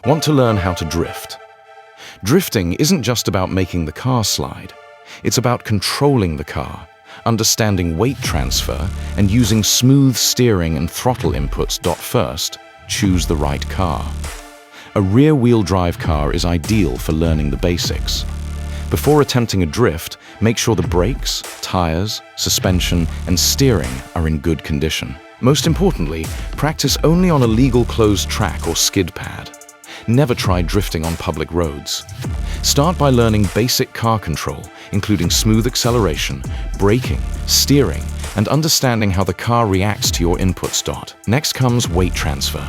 Want to learn how to drift? Drifting isn't just about making the car slide. It's about controlling the car, understanding weight transfer, and using smooth steering and throttle inputs. First, choose the right car. A rear-wheel drive car is ideal for learning the basics. Before attempting a drift, make sure the brakes, tires, suspension, and steering are in good condition. Most importantly, practice only on a legal closed track or skid pad. Never try drifting on public roads. Start by learning basic car control, including smooth acceleration, braking, steering, and understanding how the car reacts to your inputs. Next comes weight transfer.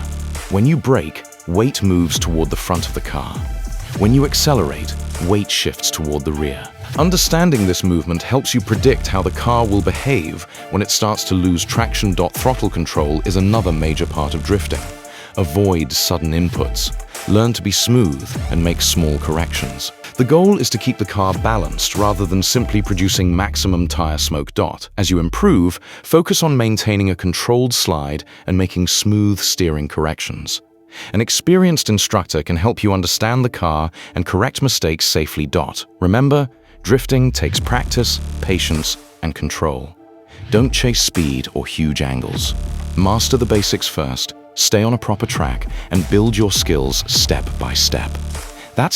When you brake, weight moves toward the front of the car. When you accelerate, weight shifts toward the rear. Understanding this movement helps you predict how the car will behave when it starts to lose traction. Throttle control is another major part of drifting. Avoid sudden inputs. Learn to be smooth and make small corrections. The goal is to keep the car balanced rather than simply producing maximum tire smoke. As you improve, focus on maintaining a controlled slide and making smooth steering corrections. An experienced instructor can help you understand the car and correct mistakes safely. Remember, drifting takes practice, patience, and control. Don't chase speed or huge angles. Master the basics first, stay on a proper track, and build your skills step by step. That's